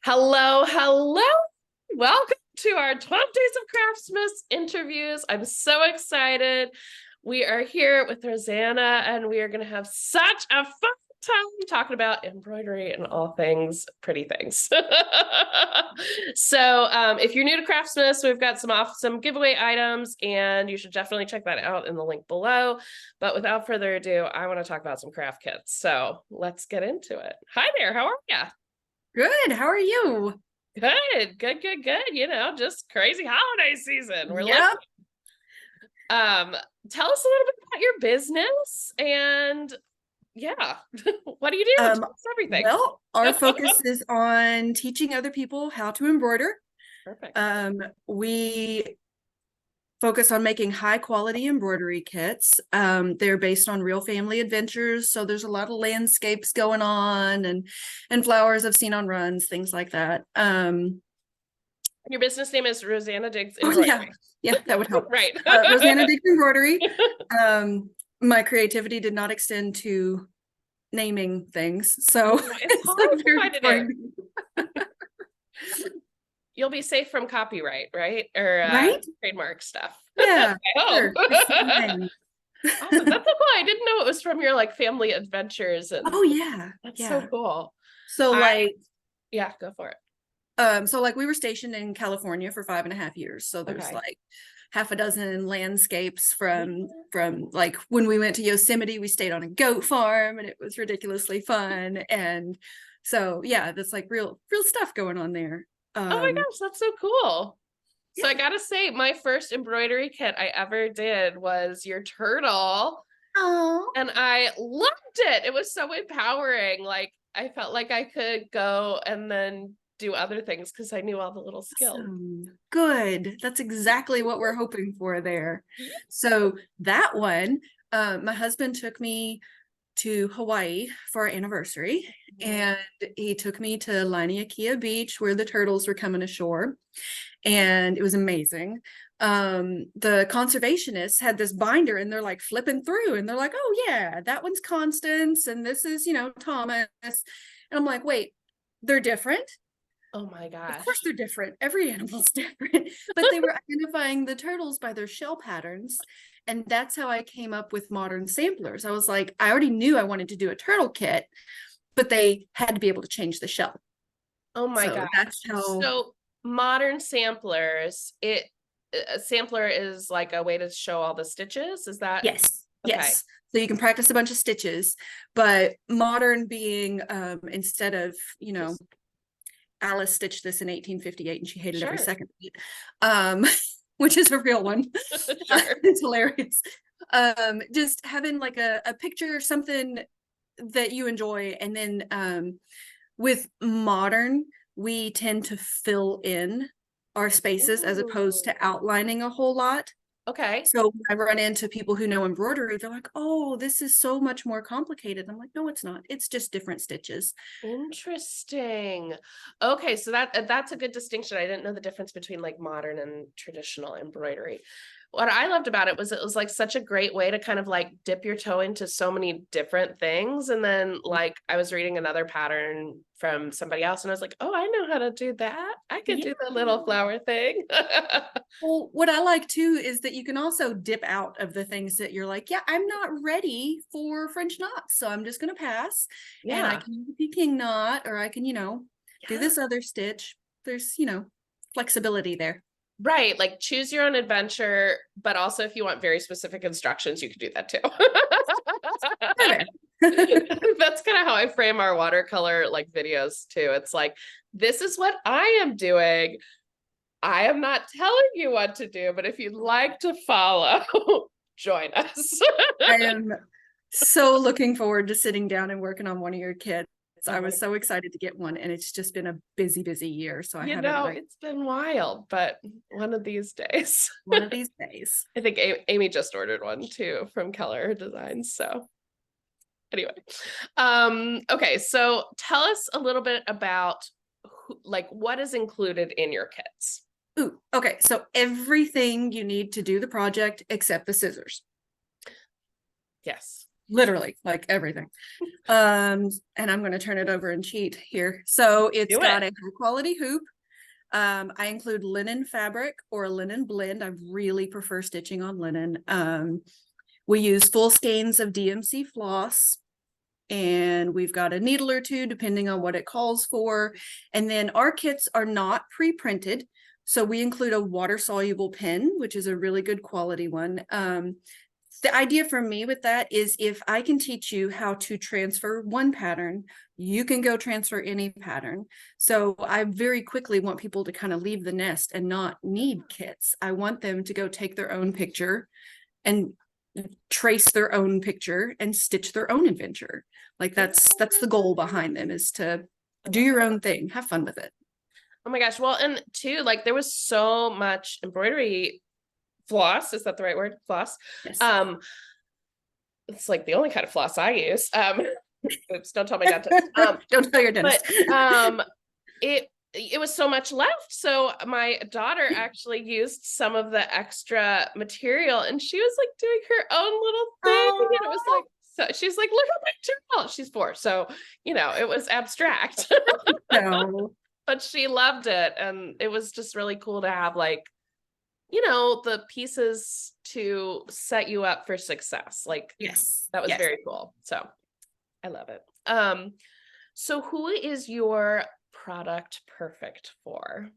Hello, hello. Welcome to our 12 Days of Craftsmas interviews. I'm so excited. We are here with Rosanna, and we are going to have such a fun time talking about embroidery and all things pretty things. If you're new to Craftsmas, we've got some giveaway items, and you should definitely check that out in the link below. But without further ado, I want to talk about some craft kits. So let's get into it. Hi there. How are you? Good. How are you? Good. Just crazy holiday season. We're living. Yep. Tell us a little bit about your business and yeah, what do you do? Tell us everything. Well, our focus is on teaching other people how to embroider. Perfect. We focus on making high quality embroidery kits. They're based on real family adventures. So there's a lot of landscapes going on and flowers I've seen on runs, things like that. Your business name is Rosanna Diggs Embroidery. Oh, yeah, that would help. Right. Rosanna Diggs Embroidery. My creativity did not extend to naming things. So it's hard to find it. You'll be safe from copyright, right? Or right? Trademark stuff. Yeah. Sure. Awesome. That's so cool. I didn't know it was from your family adventures. And oh yeah. That's so cool. So yeah, go for it. So we were stationed in California for 5.5 years. So there's half a dozen landscapes from when we went to Yosemite, we stayed on a goat farm and it was ridiculously fun. And so yeah, that's real stuff going on there. Oh my gosh, that's so cool. So I gotta say, my first embroidery kit I ever did was your turtle. Oh. And I loved it. It was so empowering. I felt like I could go and then do other things because I knew all the little skills. Good. That's exactly what we're hoping for there. So that one, my husband took me to Hawaii for our anniversary, and he took me to Laniakea Beach where the turtles were coming ashore, and it was amazing. The conservationists had this binder and they're flipping through and they're like, oh yeah, that one's Constance and this is Thomas, and I'm like, wait, they're different. Oh my gosh. Of course they're different. Every animal's different. But they were identifying the turtles by their shell patterns. And that's how I came up with modern samplers. I was like, I already knew I wanted to do a turtle kit, but they had to be able to change the shell. Oh my gosh. That's how. So modern samplers, a sampler is like a way to show all the stitches. Is that? Yes. Okay. Yes. So you can practice a bunch of stitches, but modern being instead of, Alice stitched this in 1858 and she hated every second of it, which is a real one. It's hilarious. Just having a picture or something that you enjoy. And then with modern, we tend to fill in our spaces as opposed to outlining a whole lot. Okay. So when I run into people who know embroidery, they're like, oh, this is so much more complicated. I'm like, no, it's not. It's just different stitches. Interesting. Okay, so that's a good distinction. I didn't know the difference between modern and traditional embroidery. What I loved about it was such a great way to kind of dip your toe into so many different things. And then I was reading another pattern from somebody else and I was like, oh, I know how to do that. I can do the little flower thing. Well, what I like too is that you can also dip out of the things that you're like, yeah, I'm not ready for French knots, so I'm just going to pass. Yeah. And I can do the Peking knot, or I can, do this other stitch. There's, flexibility there. Right. Choose your own adventure, but also if you want very specific instructions, you can do that too. That's kind of how I frame our watercolor videos too. It's this is what I am doing. I am not telling you what to do, but if you'd like to follow, join us. I am so looking forward to sitting down and working on one of your kits. I was so excited to get one, and it's just been a busy year. So it's been wild, but one of these days. One of these days. I think Amy just ordered one too from Keller Designs. So anyway, okay. So tell us a little bit about what is included in your kits. Ooh, okay. So everything you need to do the project except the scissors. Yes. literally like everything. And I'm going to turn it over and cheat here. So it's Do got it. a high quality hoop. I include linen fabric or a linen blend. I really prefer stitching on linen. We use full skeins of DMC floss, and we've got a needle or two depending on what it calls for. And then our kits are not pre-printed, so we include a water soluble pen, which is a really good quality one. The idea for me with that is if I can teach you how to transfer one pattern, you can go transfer any pattern. So I very quickly want people to kind of leave the nest and not need kits. I want them to go take their own picture and trace their own picture and stitch their own adventure. Like that's the goal behind them, is to do your own thing, have fun with it. Oh my gosh. Well, and too, like there was so much embroidery floss. Is that the right word? Floss. Yes. It's like the only kind of floss I use. Oops, don't tell my dentist. Don't tell your dentist. But it was so much left. So my daughter actually used some of the extra material, and she was like doing her own little thing. And it was like, so she's like, look at my journal. She's 4. So, it was abstract. No. But she loved it. And it was just really cool to have like, the pieces to set you up for success. Like, Yes, that was yes. very cool. So I love it. So who is your product perfect for?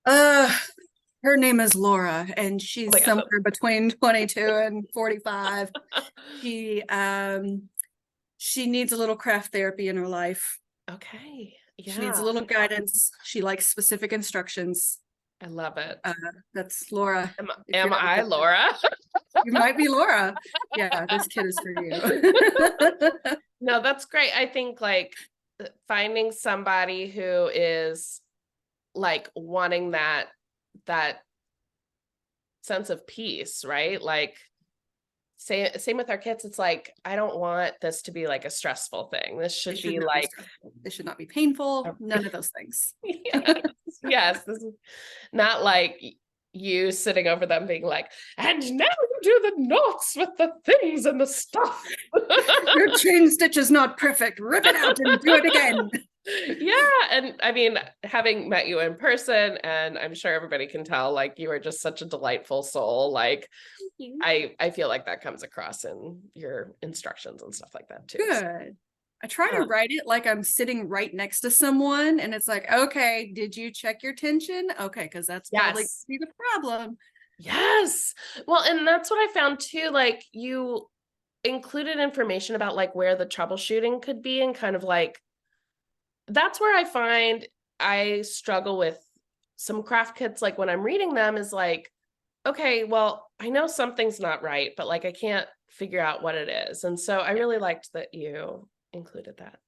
Her name is Laura, and she's Oh somewhere between 22 and 45. She needs a little craft therapy in her life. Okay. Yeah. She needs a little guidance. She likes specific instructions. I love it. That's Laura. Am I Laura? You might be Laura. Yeah, this kid is for you. No, that's great. I think like finding somebody who is like wanting that sense of peace, right? Like same with our kids. It's like, I don't want this to be like a stressful thing. This should be like, this should not be painful. None of those things. Yes. This is not like you sitting over them being like, and now you do the knots with the things and the stuff. Your chain stitch is not perfect. Rip it out and do it again. Yeah. And I mean, having met you in person, and I'm sure everybody can tell, like, you are just such a delightful soul. Like, I feel like that comes across in your instructions and stuff like that too. Good. I try to write it like I'm sitting right next to someone, and it's like, okay, did you check your tension? Okay, because that's probably the problem. Yes. Well, and that's what I found too. Like, you included information about like where the troubleshooting could be, and kind of like, that's where I find I struggle with some craft kits. Like when I'm reading them is like, okay, well, I know something's not right, but like, I can't figure out what it is. And so I really liked that you included that.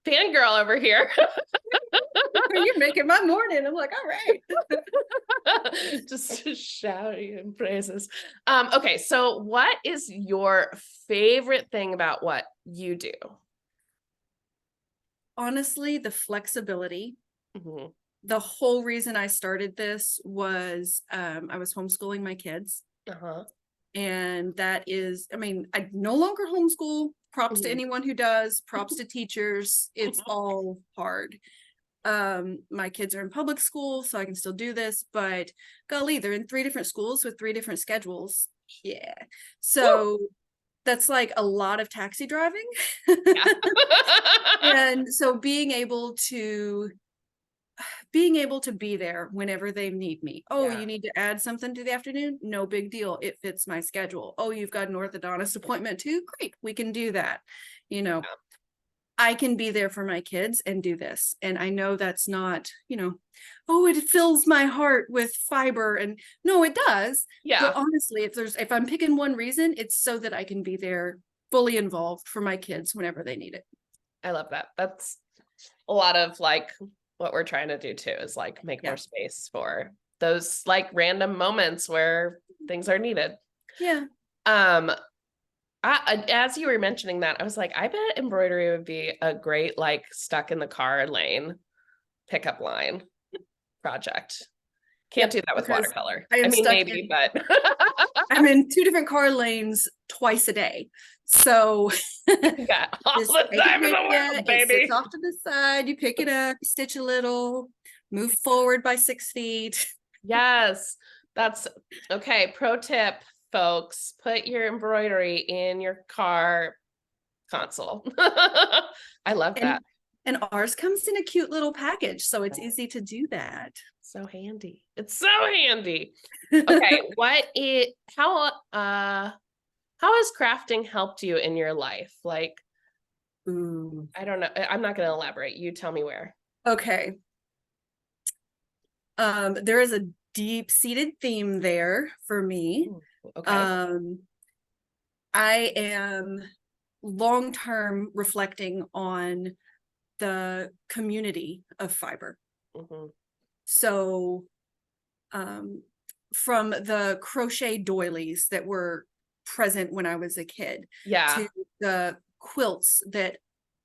Fangirl over here. You're making my morning. I'm like, all right. Just shouting and praises. Okay, so what is your favorite thing about what you do? Honestly, the flexibility. Mm-hmm. The whole reason I started this was I was homeschooling my kids. Uh-huh. And that is, I mean, I no longer homeschool. Props to anyone who does, props to teachers. It's all hard. My kids are in public school, so I can still do this, but golly, they're in 3 different schools with 3 different schedules. Yeah. So that's like a lot of taxi driving. And so being able to be there whenever they need me. Oh, you need to add something to the afternoon? No big deal. It fits my schedule. Oh, you've got an orthodontist appointment too? Great. We can do that. I can be there for my kids and do this. And I know that's not, oh, it fills my heart with fiber. And no, it does. Yeah. But honestly, if I'm picking one reason, it's so that I can be there fully involved for my kids whenever they need it. I love that. That's a lot of like what we're trying to do too, is like make more space for those like random moments where things are needed. Yeah. As you were mentioning that, I was like, I bet embroidery would be a great like stuck in the car lane pickup line project. Can't do Yep, that with because watercolor. I I am mean, stuck maybe, in but I'm in two different car lanes twice a day. So got all just the take it time in with the you. world, It sits baby. off to the side. You pick it up, you stitch a little, move forward by 6 feet. Yes, that's okay. Pro tip, folks, put your embroidery in your car console. I love And that. and ours comes in a cute little package, so it's easy to do that. So handy. It's so handy. Okay, how has crafting helped you in your life? Like, Ooh. I don't know. I'm not going to elaborate. You tell me where. Okay. There is a deep-seated theme there for me. Ooh, okay. I am long-term reflecting on the community of fiber. Hmm. So from the crochet doilies that were present when I was a kid Yeah. to the quilts that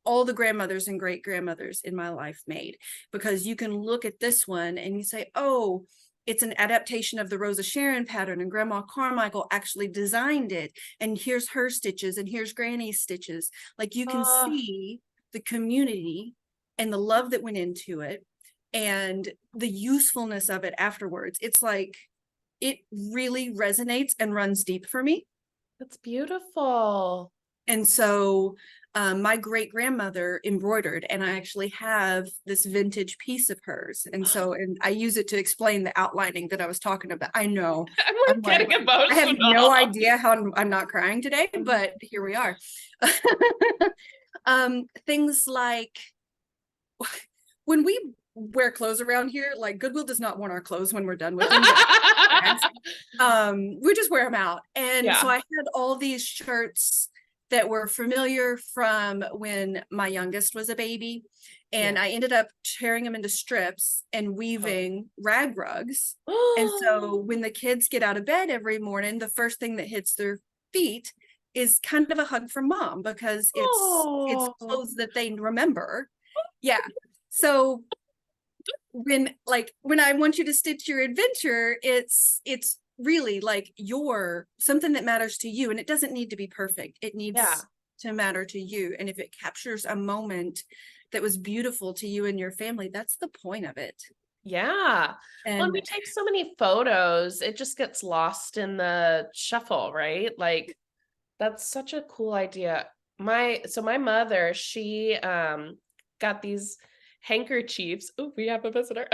all the grandmothers and great grandmothers in my life made, because you can look at this one and you say, oh, it's an adaptation of the Rosa Sharon pattern and Grandma Carmichael actually designed it. And here's her stitches and here's Granny's stitches. Like you can see the community and the love that went into it and the usefulness of it afterwards. It's like, it really resonates and runs deep for me. That's beautiful. And so my great grandmother embroidered, and I actually have this vintage piece of hers. And so, and I use it to explain the outlining that I was talking about. I know. I'm I'm like like, getting I have no emotional. idea how I'm not crying today, but here we are. Things like when we wear clothes around here, like Goodwill does not want our clothes when we're done with them. We just wear them out. And so Yeah. I had all these shirts that were familiar from when my youngest was a baby. And Yeah. I ended up tearing them into strips and weaving rag rugs. And so Oh. when the kids get out of bed every morning, the first thing that hits their feet is kind of a hug from mom, because it's Oh. clothes that they remember. Yeah. So when I want you to stitch your adventure, it's really like your something that matters to you, and it doesn't need to be perfect. It Yeah. needs to matter to you. And if it captures a moment that was beautiful to you and your family, that's the point of it. Yeah. Well, and we And take so many photos, it just gets lost in the shuffle, right? Like that's such a cool idea. My mother, she got these handkerchiefs. Oh, we have a visitor.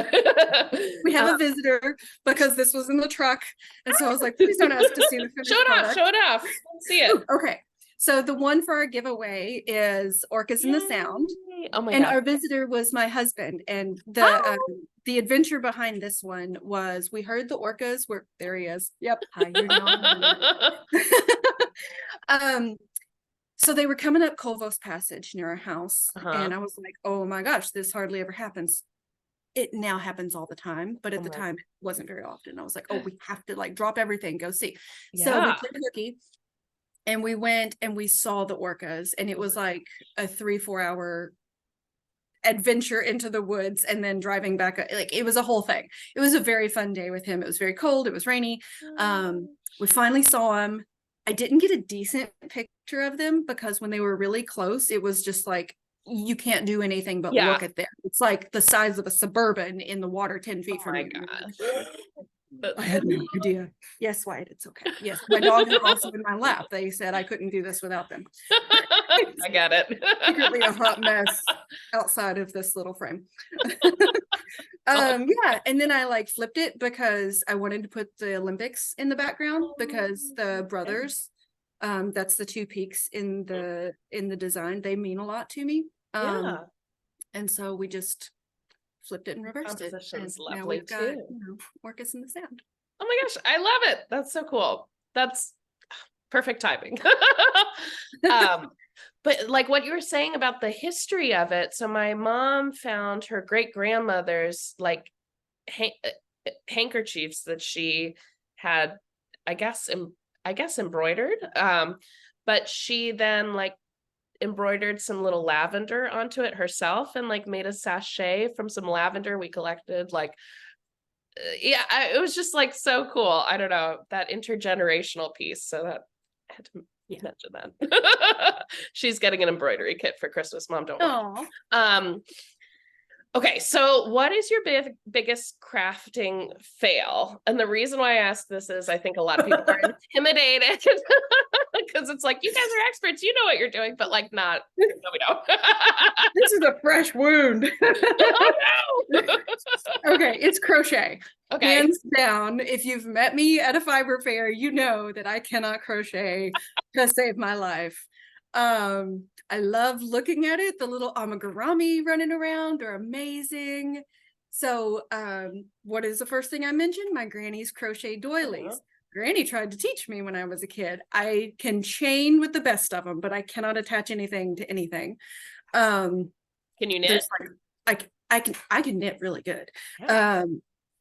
we have Um, a visitor because this was in the truck. And so I was like, please don't ask to see the show finished it off, product. show it off. Let's see it. Ooh, okay. So the one for our giveaway is Orcas in the Sound. Yay. Oh my And gosh. our visitor was my husband. And Oh. the adventure behind this one was we heard the orcas were there. He is. Yep. Hi, you're now. So they were coming up Colvos Passage near our house, Uh-huh. and I was like, oh my gosh, this hardly ever happens. It now happens all the time, but Oh at the my, time it wasn't very often. I was like, oh, we have to like drop everything, go see. So we yeah. played hooky and we went and we saw the orcas, and it was like a 3-4 hour adventure into the woods and then driving back. Like it was a whole thing. It was a very fun day with him. It was very cold, it was rainy. We finally saw him. I didn't get a decent picture of them because when they were really close, it was just like you can't do anything but Yeah. look at them. It's like the size of a Suburban in the water 10 feet Oh from my you. gosh. I had no idea. Yes, Wyatt, it's okay. Yes, my dogs are also in my lap. They said I couldn't do this without them. I get it. Secretly a hot mess outside of this little frame. Oh. Yeah, and then I like flipped it because I wanted to put the Olympics in the background because the brothers, that's the two peaks in the design, they mean a lot to me. Yeah. And so we just flipped it and reversed it, and Composition's now lovely we've got, too. you know, Orcas in the Sound. Oh my gosh, I love it. That's so cool. That's perfect timing. But like what you were saying about the history of it. So my mom found her great grandmother's like handkerchiefs that she had, I guess, embroidered. But she then like embroidered some little lavender onto it herself and like made a sachet from some lavender we collected like yeah, it was just like so cool. I don't know, that intergenerational piece. So that I had to mention that. She's getting an embroidery kit for Christmas, Mom. Don't worry. Oh, Okay, so what is your biggest crafting fail? And the reason why I ask this is I think a lot of people are intimidated because it's like, you guys are experts, you know what you're doing, but like not, no, we don't. this is a fresh wound. Oh no. Okay, it's crochet. Okay. Hands down, if you've met me at a fiber fair, you know that I cannot crochet to save my life. I love looking at it. The little amigurumi running around are amazing. So what is the first thing I mentioned? My granny's crochet doilies. Granny tried to teach me when I was a kid. I can chain with the best of them, but I cannot attach anything to anything. Can you knit? Like, I can knit really good. Yeah.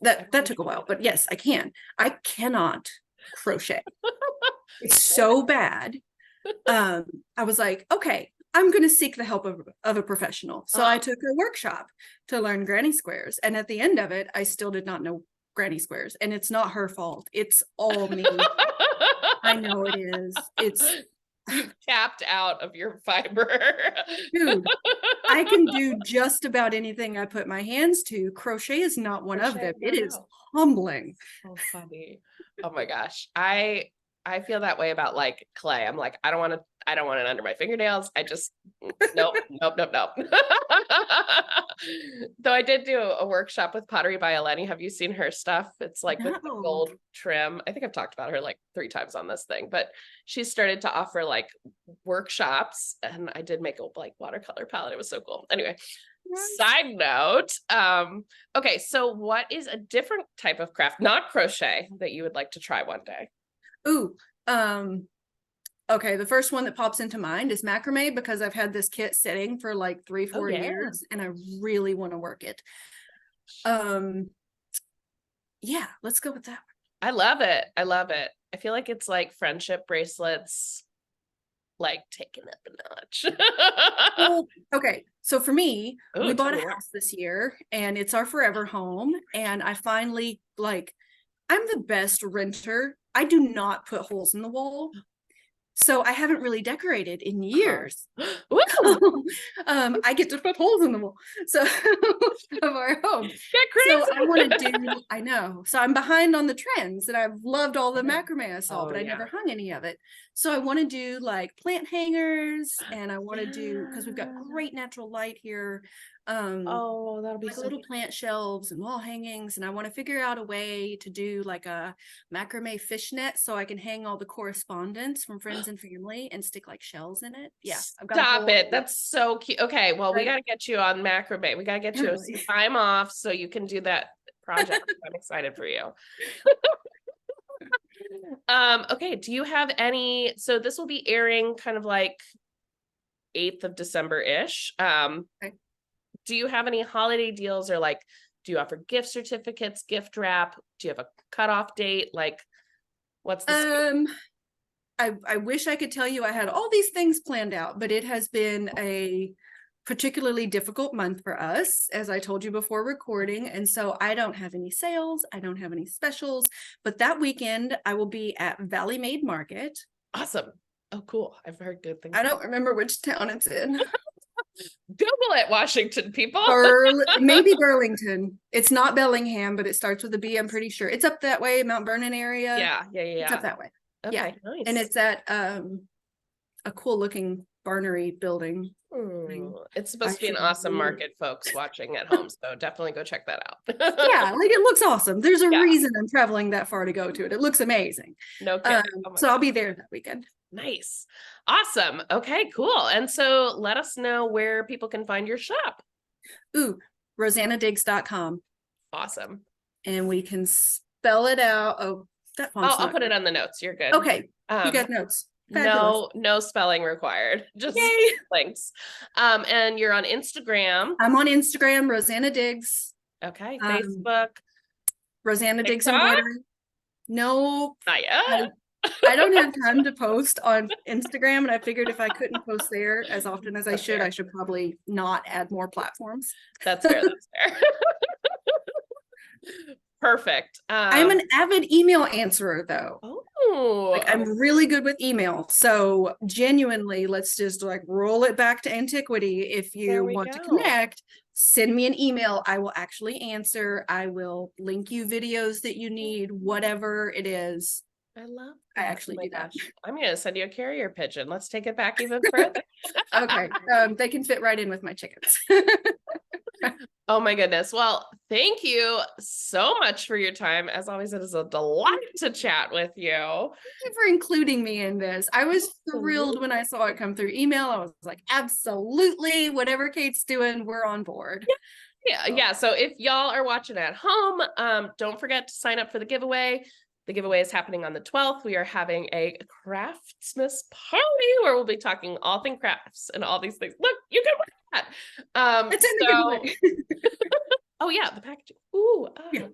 That took a while, but yes, I can. I cannot crochet. It's so bad. I was like, okay, I'm going to seek the help of a professional. So I took a workshop to learn granny squares. And at the end of it, I still did not know granny squares. And it's not her fault. It's all me. I know it is. It's You've tapped out of your fiber. Dude, I can do just about anything I put my hands to. Crochet is not one of them. It is humbling. So funny. Oh my gosh. I feel that way about like clay. I'm like, I don't want it under my fingernails. I just nope. Though I did do a workshop with Pottery by Eleni. Have you seen her stuff? It's like with the gold trim. I think I've talked about her like 3 times on this thing, but she started to offer like workshops, and I did make a like watercolor palette. It was so cool. Anyway, side note. Okay, so what is a different type of craft, not crochet, that you would like to try one day? Ooh, okay, the first one that pops into mind is macrame, because I've had this kit sitting for like 3-4 years and I really want to work it. Yeah, let's go with that one. I love it. I feel like it's like friendship bracelets, like taken up a notch. Well, okay, so for me, we bought a house this year and it's our forever home, and I finally, like, I'm the best renter. I do not put holes in the wall. So I haven't really decorated in years. I get to put holes in the wall. So of our home. So I want to do, I know. So I'm behind on the trends, and I've loved all the macrame I saw, but I never hung any of it. So I want to do like plant hangers, and I want to do, because we've got great natural light here. That'll be like so little plant shelves and wall hangings, and I want to figure out a way to do like a macrame fishnet so I can hang all the correspondence from friends and family and stick like shells in it. Yeah, I've got stop it. That's so cute. Okay, well, we got to get you on macrame. We got to get you some time off so you can do that project. I'm excited for you. Okay, do you have any, so this will be airing kind of like 8th of December-ish. Okay. Do you have any holiday deals, or like, do you offer gift certificates, gift wrap? Do you have a cutoff date? Like, what's the I wish I could tell you I had all these things planned out, but it has been a particularly difficult month for us, as I told you before recording. And so I don't have any sales. I don't have any specials, but that weekend I will be at Valley Made Market. Awesome. Oh, cool. I've heard good things. I don't remember which town it's in. Google it, Washington people. Maybe Burlington. It's not Bellingham, but it starts with a B, I'm pretty sure. It's up that way, Mount Vernon area. Yeah. It's up that way. Okay, yeah, nice. And it's at a cool looking barnery building. It's supposed to be an awesome market, folks watching at home, so definitely go check that out. Yeah, like, it looks awesome. There's a reason I'm traveling that far to go to it. It looks amazing. No kidding. So I'll be there that weekend. Nice. Awesome. Okay, cool. And so let us know where people can find your shop. RosannaDiggs.com. Awesome. And we can spell it out. Oh, that font's I'll put it on the notes. You're good. Okay. You got notes. Fabulous. No spelling required. Just links. And you're on Instagram. I'm on Instagram, Rosanna Diggs. Okay. Facebook. Rosanna Diggs Embroidery. No. Not yet. I don't have time to post on Instagram, and I figured if I couldn't post there as often as I should probably not add more platforms. That's fair. That's fair. Perfect. I'm an avid email answerer though. Like Oh, I'm really good with email. So genuinely, let's just like roll it back to antiquity. If there you we want to go. connect, send me an email. I will actually answer. I will link you videos that you need, whatever it is. I love I that. actually Oh my do that. gosh. I'm gonna send you a carrier pigeon. Let's take it back even further. Okay. They can fit right in with my chickens. Oh my goodness. Well, thank you so much for your time. As always, it is a delight to chat with you. Thank you for including me in this. I was thrilled when Absolutely. I saw it come through email. I was like, absolutely, whatever Kate's doing, we're on board. Yeah, So, yeah. So if y'all are watching at home, don't forget to sign up for the giveaway. The giveaway is happening on the 12th. We are having a Craftmas party where we'll be talking all things crafts and all these things. Look, you can wear that. it's in the So giveaway. oh yeah, the packaging. Ooh, Yeah.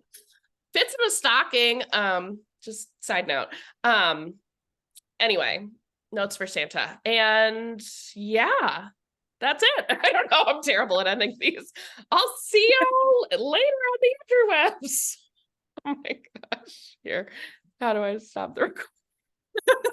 fits in a stocking. Just side note. Anyway, notes for Santa. And yeah, that's it. I don't know. I'm terrible at ending these. I'll see you later on the interwebs. Oh my gosh. Here. How do I stop the recording?